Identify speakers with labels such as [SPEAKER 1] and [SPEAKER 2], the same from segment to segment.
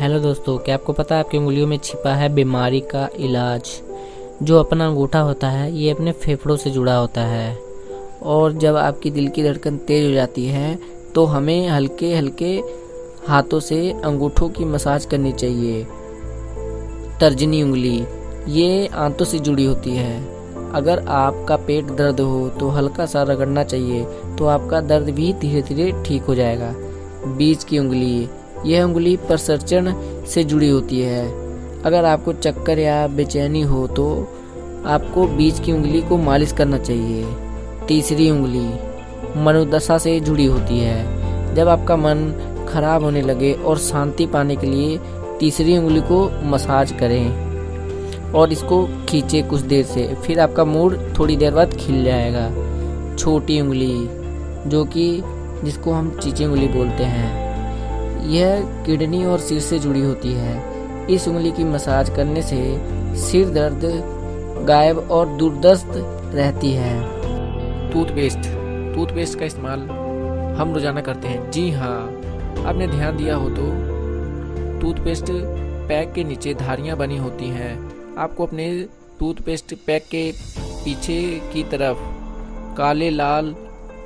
[SPEAKER 1] Hello दोस्तों, क्या आपको पता है आपकी उंगलियों में छिपा है बीमारी का इलाज। जो अपना अंगूठा होता है ये अपने फेफड़ों से जुड़ा होता है। और जब आपकी दिल की धड़कन तेज हो जाती है तो हमें हल्के हल्के हाथों से अंगूठों की मसाज करनी चाहिए। तर्जनी उंगली ये आंतों से जुड़ी होती है। अगर आपका पेट दर्द हो तो हल्का सा रगड़ना चाहिए, तो आपका दर्द भी धीरे धीरे ठीक हो जाएगा। बीच की उंगली, यह उंगली प्रसंचरण से जुड़ी होती है। अगर आपको चक्कर या बेचैनी हो तो आपको बीच की उंगली को मालिश करना चाहिए। तीसरी उंगली मनोदशा से जुड़ी होती है। जब आपका मन खराब होने लगे और शांति पाने के लिए तीसरी उंगली को मसाज करें और इसको खींचे कुछ देर से, फिर आपका मूड थोड़ी देर बाद खिल जाएगा। छोटी उंगली, जो कि जिसको हम चीची उंगली बोलते हैं, यह किडनी और सिर से जुड़ी होती है। इस उंगली की मसाज करने से सिर दर्द गायब और दुर्दस्त रहती है।
[SPEAKER 2] टूथपेस्ट का इस्तेमाल हम रोजाना करते हैं। जी हाँ, आपने ध्यान दिया हो तो टूथपेस्ट पैक के नीचे धारियां बनी होती हैं। आपको अपने टूथपेस्ट पैक के पीछे की तरफ काले, लाल,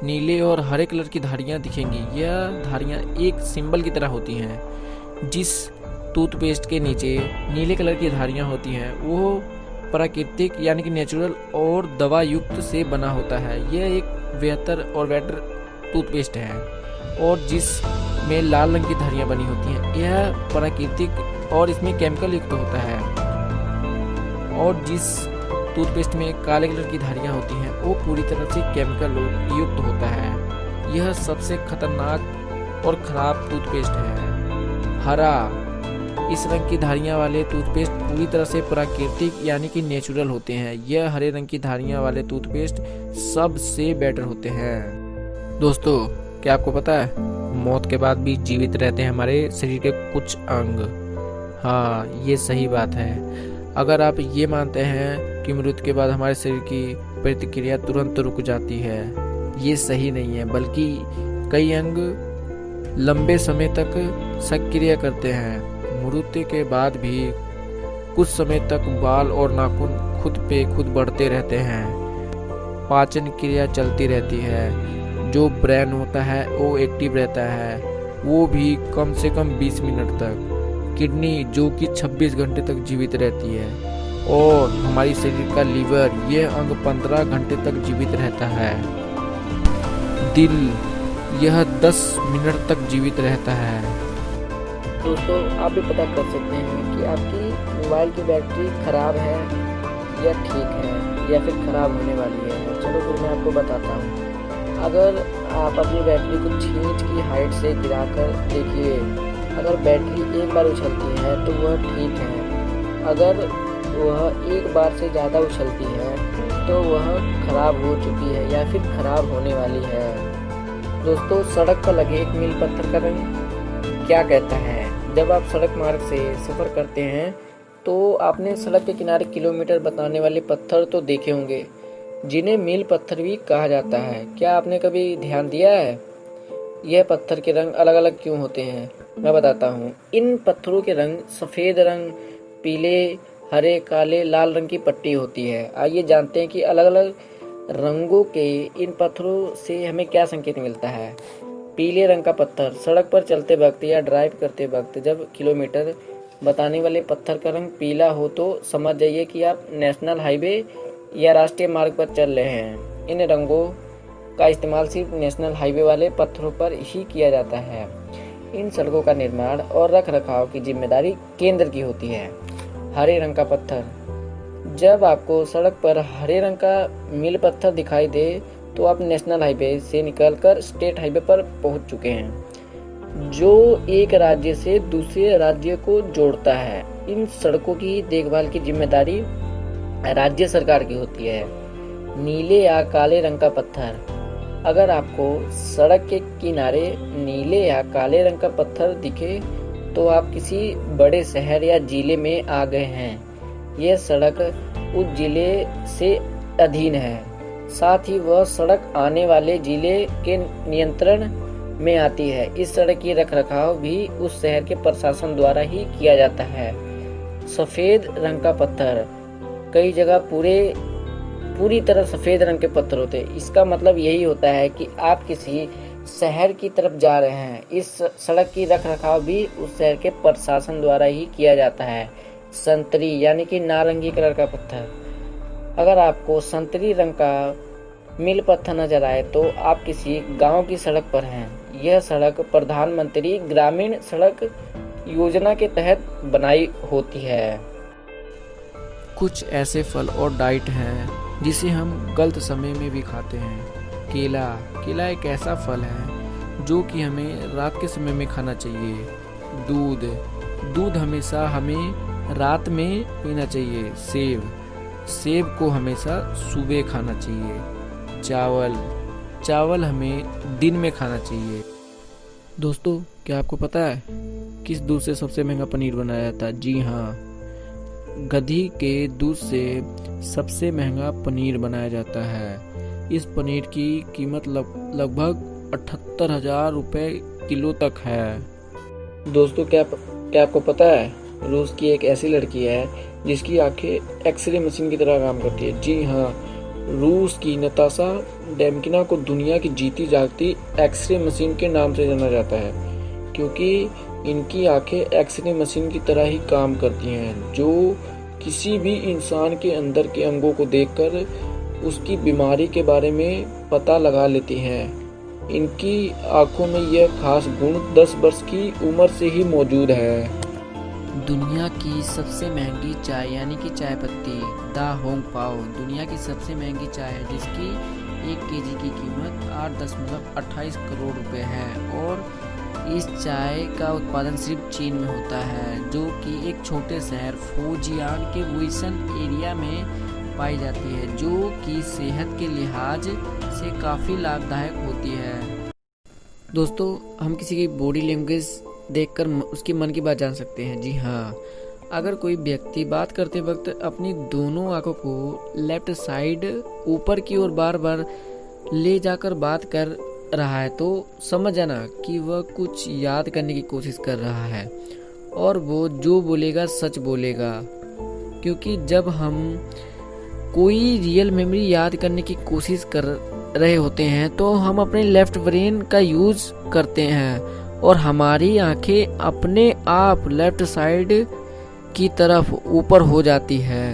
[SPEAKER 2] नीले और हरे कलर की धारियां दिखेंगी। यह धारियां एक सिंबल की तरह होती हैं। जिस टूथपेस्ट के नीचे नीले कलर की धारियां होती हैं वो प्राकृतिक यानी कि नेचुरल और दवा युक्त से बना होता है। यह एक बेहतर और बेटर टूथपेस्ट है। और जिस में लाल रंग की धारियां बनी होती हैं यह प्राकृतिक और इसमें केमिकल युक्त होता है। और जिस टूथपेस्ट में काले कलर की धारियां होती हैं वो पूरी तरह से केमिकल युक्त होता है। यह सबसे खतरनाक और खराब टूथपेस्ट है। हरा, इस रंग की धारियां वाले टूथपेस्ट पूरी तरह से प्राकृतिक यानी कि नेचुरल होते हैं। यह हरे रंग की धारियां वाले टूथपेस्ट सबसे बेटर होते हैं। दोस्तों, क्या आपको पता है मौत के बाद भी जीवित रहते हैं हमारे शरीर के कुछ अंग। हाँ, ये सही बात है। अगर आप ये मानते हैं कि मृत्यु के बाद हमारे शरीर की प्रतिक्रिया तुरंत रुक जाती है, ये सही नहीं है, बल्कि कई अंग लंबे समय तक सक्रिय करते हैं। मृत्यु के बाद भी कुछ समय तक बाल और नाखून खुद पे खुद बढ़ते रहते हैं। पाचन क्रिया चलती रहती है। जो ब्रेन होता है वो एक्टिव रहता है, वो भी कम से कम 20 मिनट तक। किडनी जो कि 26 घंटे तक जीवित रहती है। और हमारी शरीर का लीवर, यह अंग 15 घंटे तक जीवित रहता है। दिल, यह 10 मिनट तक जीवित रहता है।
[SPEAKER 1] दोस्तों, आप भी पता कर सकते हैं कि आपकी मोबाइल की बैटरी खराब है या ठीक है या फिर खराब होने वाली है। चलो फिर मैं आपको बताता हूँ। अगर आप अपनी बैटरी को 6 इंच की हाइट से गिराकर देखिए, अगर बैटरी एक बार उछलती है तो वह ठीक है। अगर वह एक बार से ज़्यादा उछलती है तो वह खराब हो चुकी है या फिर खराब होने वाली है। दोस्तों, सड़क पर लगे एक मील पत्थर का रंग क्या कहता है? जब आप सड़क मार्ग से सफ़र करते हैं तो आपने सड़क के किनारे किलोमीटर बताने वाले पत्थर तो देखे होंगे, जिन्हें मील पत्थर भी कहा जाता है। क्या आपने कभी ध्यान दिया है यह पत्थर के रंग अलग अलग क्यों होते हैं? मैं बताता हूँ। इन पत्थरों के रंग सफ़ेद रंग, पीले, हरे, काले, लाल रंग की पट्टी होती है। आइए जानते हैं कि अलग अलग रंगों के इन पत्थरों से हमें क्या संकेत मिलता है। पीले रंग का पत्थर, सड़क पर चलते वक्त या ड्राइव करते वक्त जब किलोमीटर बताने वाले पत्थर का रंग पीला हो तो समझ जाइए कि आप नेशनल हाईवे या राष्ट्रीय मार्ग पर चल रहे हैं। इन रंगों का इस्तेमाल सिर्फ नेशनल हाईवे वाले पत्थरों पर ही किया जाता है। इन सड़कों का निर्माण और रख रखाव की जिम्मेदारी केंद्र की होती है। हरे रंग का पत्थर, जब आपको सड़क पर हरे रंग का मील पत्थर दिखाई दे तो आप नेशनल हाईवे से निकलकर स्टेट हाईवे पर पहुंच चुके हैं, जो एक राज्य से दूसरे राज्य को जोड़ता है। इन सड़कों की देखभाल की जिम्मेदारी राज्य सरकार की होती है। नीले या काले रंग का पत्थर, अगर आपको सड़क के किनारे नीले या काले रंग का पत्थर दिखे तो आप किसी बड़े शहर या जिले में आ गए हैं। यह सड़क उस जिले से अधीन है, साथ ही वह सड़क आने वाले जिले के नियंत्रण में आती है। इस सड़क की रखरखाव भी उस शहर के प्रशासन द्वारा ही किया जाता है। सफेद रंग का पत्थर, कई जगह पूरी तरह सफेद रंग के पत्थर होते हैं। इसका मतलब यही होता है कि आप किसी शहर की तरफ जा रहे हैं। इस सड़क की रखरखाव भी उस शहर के प्रशासन द्वारा ही किया जाता है। संतरी यानी कि नारंगी कलर का पत्थर, अगर आपको संतरी रंग का मील पत्थर नजर आए तो आप किसी गांव की सड़क पर हैं। यह सड़क प्रधानमंत्री ग्रामीण सड़क योजना के तहत बनाई होती है।
[SPEAKER 2] कुछ ऐसे फल और डाइट हैं जिसे हम गलत समय में भी खाते हैं। केला एक ऐसा फल है जो कि हमें रात के समय में खाना चाहिए। दूध हमेशा हमें रात में पीना चाहिए। सेब को हमेशा सुबह खाना चाहिए। चावल हमें दिन में खाना चाहिए। दोस्तों, क्या आपको पता है किस दूध से सबसे महंगा पनीर बनाया जाता है? जी हाँ, गधी के दूध से सबसे महंगा पनीर बनाया जाता है। इस पनीर की कीमत लगभग 78,000 रुपये किलो तक है।
[SPEAKER 1] दोस्तों, क्या आपको पता है रूस की एक ऐसी लड़की है जिसकी आंखें एक्सरे मशीन की तरह काम करती है। जी हाँ, रूस की नताशा डेमकिना को दुनिया की जीती जागती एक्सरे मशीन के नाम से जाना जाता है, क्योंकि इनकी आंखें एक्सरे मशीन की तरह ही काम करती हैं, जो किसी भी इंसान के अंदर के अंगों को देखकर उसकी बीमारी के बारे में पता लगा लेती हैं। इनकी आंखों में यह खास गुण 10 वर्ष की उम्र से ही मौजूद है।
[SPEAKER 2] दुनिया की सबसे महंगी चाय यानी कि चाय पत्ती द होंग पाओ दुनिया की सबसे महंगी चाय है, जिसकी 1 केजी की कीमत 8.28 करोड़ रुपए है। और इस चाय का उत्पादन सिर्फ चीन में होता है, जो कि एक छोटे शहर फुजियान के वुइशन एरिया में पाई जाती है, जो कि सेहत के लिहाज से काफ़ी लाभदायक होती है। दोस्तों, हम किसी की बॉडी लैंग्वेज देखकर उसकी मन की बात जान सकते हैं। जी हाँ, अगर कोई व्यक्ति बात करते वक्त अपनी दोनों आंखों को लेफ्ट साइड ऊपर की ओर बार बार ले जाकर बात कर रहा है तो समझ जाना कि वह कुछ याद करने की कोशिश कर रहा है, और वो जो बोलेगा सच बोलेगा। क्योंकि जब हम कोई रियल मेमोरी याद करने की कोशिश कर रहे होते हैं तो हम अपने लेफ्ट ब्रेन का यूज करते हैं और हमारी आंखें अपने आप लेफ्ट साइड की तरफ ऊपर हो जाती है।